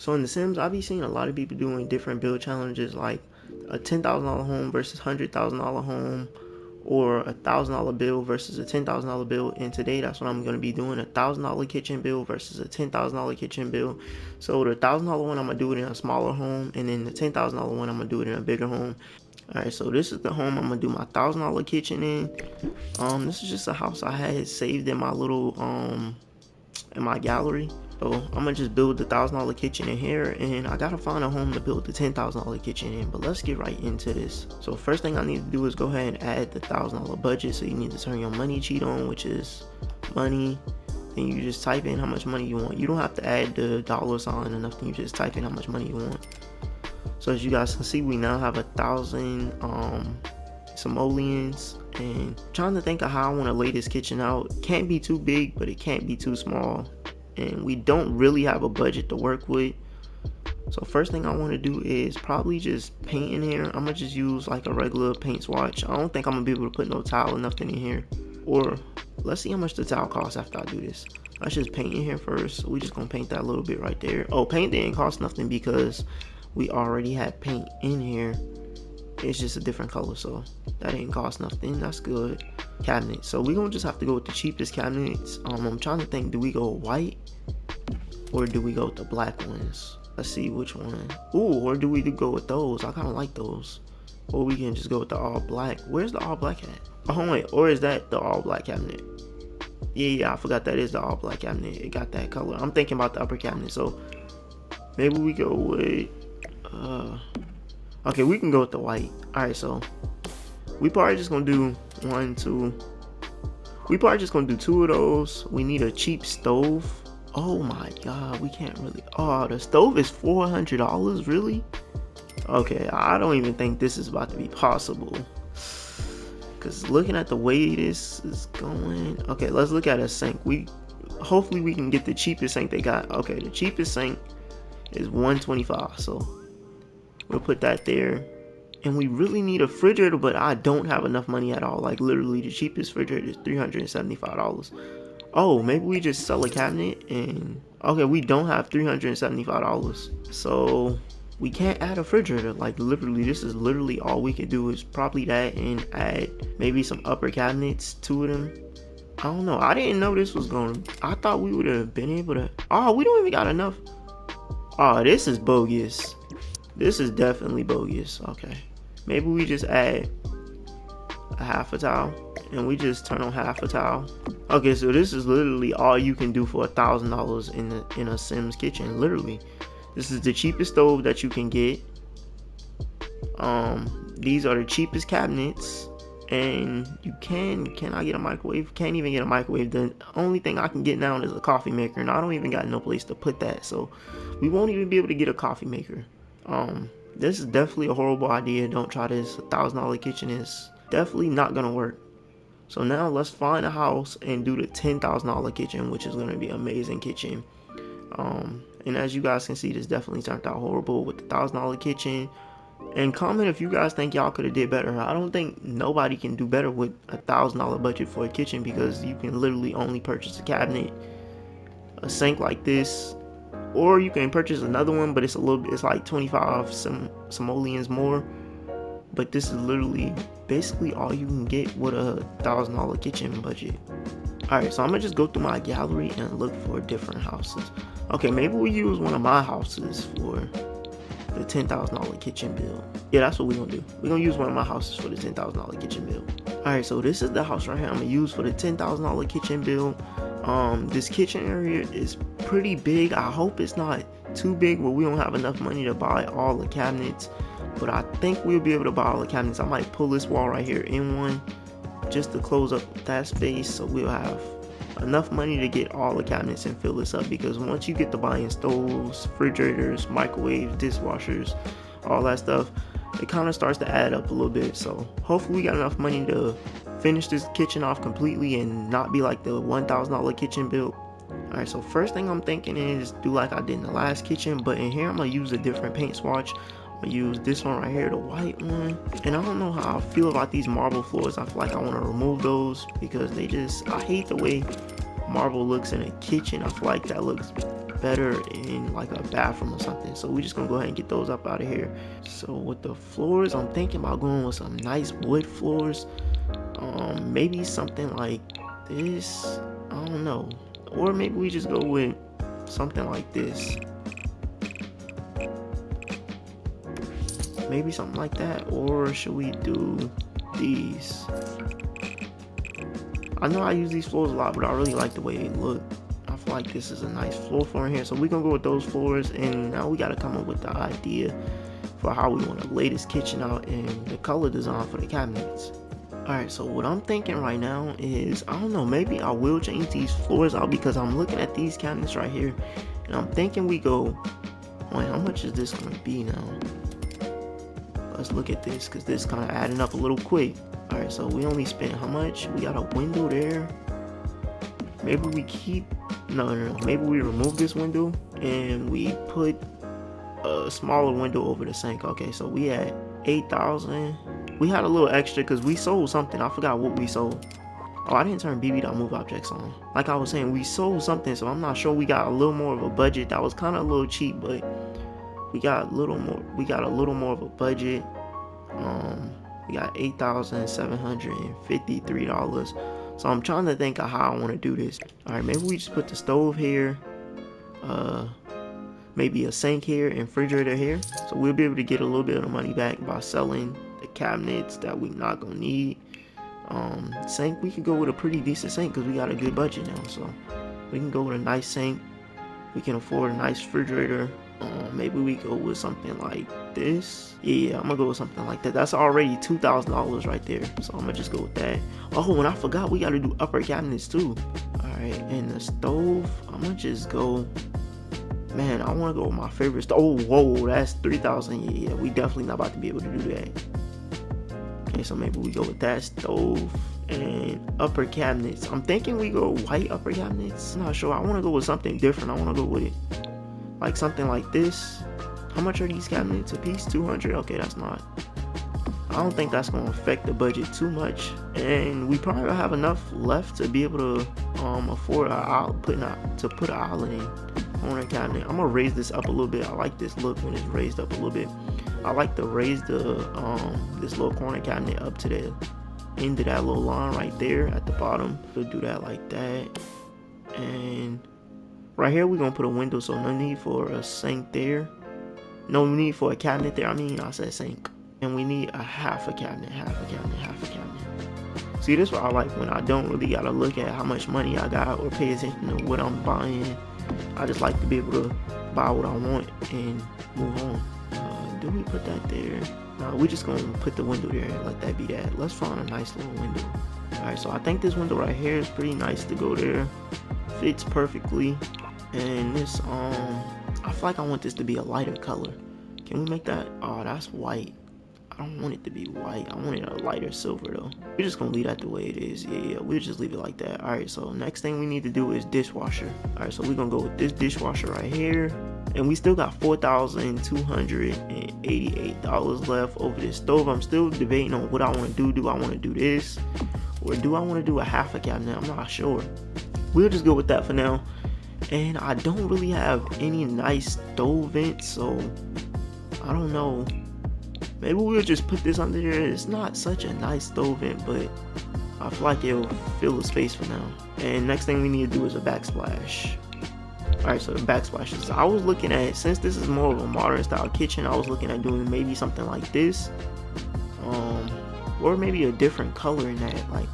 So in The Sims, I be seeing a lot of people doing different build challenges, like a $10,000 home versus $100,000 home, or a $1,000 build versus a $10,000 build. And today, that's what I'm going to be doing: a $1,000 kitchen build versus a $10,000 kitchen build. So the $1,000 one, I'm gonna do it in a smaller home, and then the $10,000 one, I'm gonna do it in a bigger home. All right, so this is the home I'm gonna do my $1,000 kitchen in. This is just a house I had saved in my little in my gallery. So I'm gonna just build the $1,000 kitchen in here, and I gotta find a home to build the $10,000 kitchen in. But let's get right into this. So first thing I need to do is go ahead and add the $1,000 budget. So you need to turn your money cheat on, which is money. Then you just type in how much money you want. You don't have to add the dollar sign or nothing. You just type in how much money you want. So as you guys can see, we now have 1,000 simoleons, and I'm trying to think of how I want to lay this kitchen out. Can't be too big, but it can't be too small, and we don't really have a budget to work with. So first thing I want to do is probably just paint in here. I'm gonna just use like a regular paint swatch. I don't think I'm gonna be able to put no tile or nothing in here, or let's see how much the tile costs after I do this. Let's just paint in here first. So we just gonna paint that a little bit right there. Oh, paint didn't cost nothing because we already had paint in here. It's just a different color, so that ain't cost nothing. That's good. Cabinet. So we're gonna just have to go with the cheapest cabinets. I'm trying to think, do we go white or do we go with the black ones? Let's see which one. Ooh, or do we go with those? I kind of like those. Or we can just go with the all black. Where's the all black at? Oh wait, or is that the all black cabinet? Yeah, I forgot that is the all black cabinet. It got that color. I'm thinking about the upper cabinet, so maybe we go with okay, we can go with the white. All right, so we probably just gonna do we probably just gonna do 2 of those. We need a cheap stove. Oh my god, we can't really. Oh, the stove is $400. Really? Okay, I don't even think this is about to be possible, because looking at the way this is going. Okay, let's look at a sink. Hopefully we can get the cheapest sink they got. Okay, the cheapest sink is $125, so we'll put that there. And we really need a refrigerator, but I don't have enough money at all. Like literally the cheapest refrigerator is $375. Oh, maybe we just sell a cabinet. And okay, we don't have $375, so we can't add a refrigerator. Like literally, this is literally all we could do is probably that, and add maybe some upper cabinets, 2 of them. I don't know, I didn't know this was going. I thought we would have been able to. Oh, we don't even got enough. Oh, this is bogus. This is definitely bogus. Okay, maybe we just add a half a tile, and we just turn on half a tile. Okay, so this is literally all you can do for $1,000 in a Sims kitchen. Literally, this is the cheapest stove that you can get. These are the cheapest cabinets, and you cannot get a microwave. Can't even get a microwave. The only thing I can get now is a coffee maker, and I don't even got no place to put that, so we won't even be able to get a coffee maker. This is definitely a horrible idea. Don't try this. $1,000 kitchen is definitely not gonna work. So now let's find a house and do the $10,000 kitchen, which is gonna be an amazing kitchen. And as you guys can see, this definitely turned out horrible with the $1,000 kitchen. And comment if you guys think y'all could have did better. I don't think nobody can do better with a $1,000 budget for a kitchen, because you can literally only purchase a cabinet, a sink like this, or you can purchase another one, but it's like 25 simoleons more. But this is literally basically all you can get with a $1,000 kitchen budget. Alright, so I'm gonna just go through my gallery and look for different houses. Okay, maybe we use one of my houses for the $10,000 kitchen build. Yeah, that's what we're gonna do. We're gonna use one of my houses for the $10,000 kitchen build. Alright, so this is the house right here I'm gonna use for the $10,000 kitchen build. This kitchen area is pretty big. I hope it's not too big where we don't have enough money to buy all the cabinets, but I think we'll be able to buy all the cabinets. I might pull this wall right here in one just to close up that space, so we'll have enough money to get all the cabinets and fill this up. Because once you get to buying stoves, refrigerators, microwaves, dishwashers, all that stuff, it kind of starts to add up a little bit. So hopefully we got enough money to finish this kitchen off completely and not be like the $1,000 kitchen build. Alright, so first thing I'm thinking is do like I did in the last kitchen, but in here I'm gonna use a different paint swatch. I'm gonna use this one right here, the white one. And I don't know how I feel about these marble floors. I feel like I want to remove those because I hate the way marble looks in a kitchen. I feel like that looks better in like a bathroom or something. So we're just gonna go ahead and get those up out of here. So with the floors, I'm thinking about going with some nice wood floors. Maybe something like this, I don't know, or maybe we just go with something like this, maybe something like that, or should we do these? I know I use these floors a lot, but I really like the way they look. I feel like this is a nice floor in here, so we're gonna go with those floors. And now we got to come up with the idea for how we want to lay this kitchen out and the color design for the cabinets. Alright, so what I'm thinking right now is, I don't know, maybe I will change these floors out because I'm looking at these cabinets right here and I'm thinking we go, wait, how much is this going to be now? Let's look at this because this kind of adding up a little quick. Alright, so we only spent how much? We got a window there. Maybe we keep, no, maybe we remove this window and we put a smaller window over the sink. Okay, so we had 8,000. We had a little extra because we sold something. I forgot what we sold. Oh, I didn't turn bb.moveobjects on. Like I was saying, we sold something, so I'm not sure. We got a little more of a budget. That was kind of a little cheap, but we got a little more. We got a little more of a budget. We got $8,753. So I'm trying to think of how I want to do this. All right, maybe we just put the stove here. Maybe a sink here and refrigerator here. So we'll be able to get a little bit of the money back by selling the cabinets that we not gonna need. Sink, we can go with a pretty decent sink because we got a good budget now. So we can go with a nice sink. We can afford a nice refrigerator. Maybe we go with something like this. Yeah, I'm gonna go with something like that. That's already $2,000 right there. So I'm gonna just go with that. Oh, and I forgot we gotta do upper cabinets too. All right, and the stove, I'm gonna just go. Man, I want to go with my favorite stove. Oh, whoa, that's 3,000. Yeah, we definitely not about to be able to do that. Okay, so maybe we go with that stove and upper cabinets. I'm thinking we go white upper cabinets. I'm not sure. I want to go with something different. I want to go with it like something like this. How much are these cabinets a piece? 200. Okay, that's not. I don't think that's going to affect the budget too much, and we probably don't have enough left to be able to afford put an island in on our cabinet. I'm gonna raise this up a little bit. I like this look when it's raised up a little bit. I like to raise the this little corner cabinet up to the end of that little line right there at the bottom. We'll do that like that, and right here we're gonna put a window, so no need for a sink there. No need for a cabinet there. I said sink. And we need a half a cabinet. See, this is what I like when I don't really gotta look at how much money I got or pay attention to what I'm buying. I just like to be able to buy what I want and move on. Do we put that there? No, we're just gonna put the window there and let that be that. Let's find a nice little window. Alright, so I think this window right here is pretty nice to go there. Fits perfectly. And this, I feel like I want this to be a lighter color. Can we make that? Oh, that's white. I don't want it to be white. I want it a lighter silver though. We're just gonna leave that the way it is. Yeah, we'll just leave it like that. Alright, so next thing we need to do is dishwasher. Alright, so we're gonna go with this dishwasher right here. And we still got $4,288 left over this stove. I'm still debating on what I want to do. Do I want to do this? Or do I want to do a half a cabinet? I'm not sure. We'll just go with that for now. And I don't really have any nice stove vents, so I don't know. Maybe we'll just put this under there. It's not such a nice stove vent, but I feel like it'll fill the space for now. And next thing we need to do is a backsplash. Alright, so the backsplashes. I was looking at, since this is more of a modern style kitchen, I was looking at doing maybe something like this. Or maybe a different color in that, like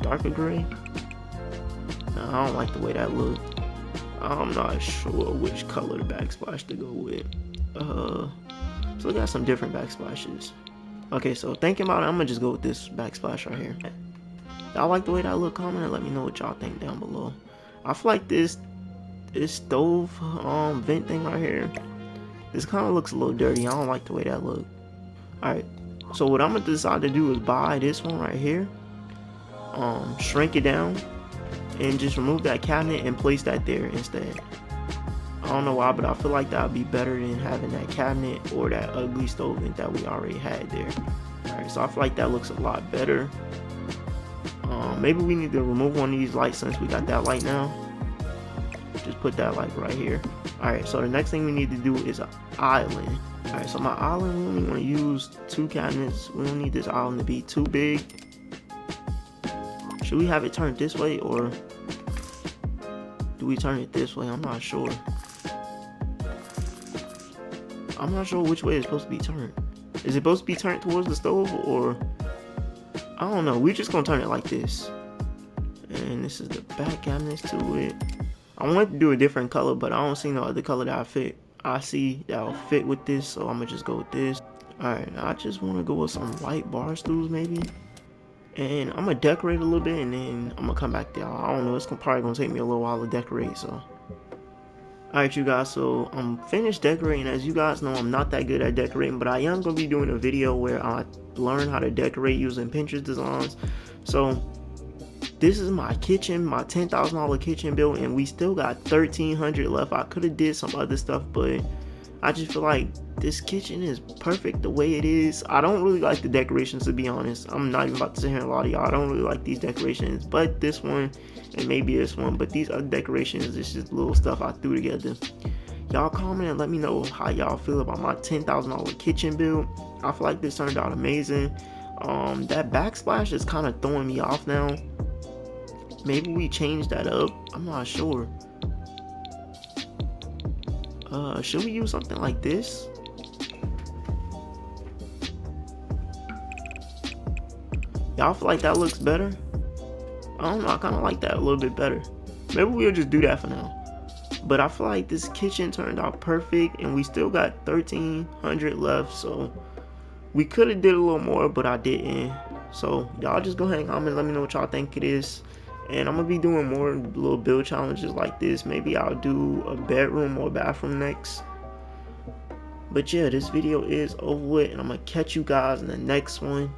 darker gray. No, I don't like the way that looked. I'm not sure which color backsplash to go with. So we got some different backsplashes. Okay, so thinking about it, I'm gonna just go with this backsplash right here. Y'all like the way that look? Comment and let me know what y'all think down below. I feel like this stove vent thing right here, this kind of looks a little dirty. I don't like the way that look. Alright, so what I'm gonna decide to do is buy this one right here, shrink it down, and just remove that cabinet and place that there instead. I don't know why, but I feel like that would be better than having that cabinet or that ugly stove vent that we already had there. Alright, so I feel like that looks a lot better. Maybe we need to remove one of these lights since we got that light now. Just put that like right here. Alright, so the next thing we need to do is an island. Alright, so my island, we only want to use 2 cabinets. We don't need this island to be too big. Should we have it turned this way, or do we turn it this way? I'm not sure. I'm not sure which way it's supposed to be turned. Is it supposed to be turned towards the stove, or I don't know. We're just gonna turn it like this. And this is the back cabinets to it. I wanted to do a different color, but I don't see no other color that I see that'll fit with this, so I'm gonna just go with this. Alright, I just want to go with some white bar stools maybe. And I'm gonna decorate a little bit, and then I'm gonna come back there. I don't know, it's probably gonna take me a little while to decorate, so. Alright you guys, so I'm finished decorating. As you guys know, I'm not that good at decorating, but I am gonna be doing a video where I learn how to decorate using Pinterest designs. So this is my kitchen, my $10,000 kitchen build, and we still got $1,300 left. I could have did some other stuff, but I just feel like this kitchen is perfect the way it is. I don't really like the decorations, to be honest. I'm not even about to sit here and lie to y'all. I don't really like these decorations, but this one and maybe this one, but these other decorations is just little stuff I threw together. Y'all comment and let me know how y'all feel about my $10,000 kitchen build. I feel like this turned out amazing. That backsplash is kind of throwing me off now. Maybe we change that up. I'm not sure. Should we use something like this? Y'all feel like that looks better? I don't know, I kind of like that a little bit better. Maybe we'll just do that for now. But I feel like this kitchen turned out perfect, and we still got $1,300 left, so we could have did a little more, but I didn't. So y'all just go ahead and comment, let me know what y'all think it is. And I'm gonna be doing more little build challenges like this. Maybe I'll do a bedroom or bathroom next. But yeah, this video is over with, and I'm gonna catch you guys in the next one.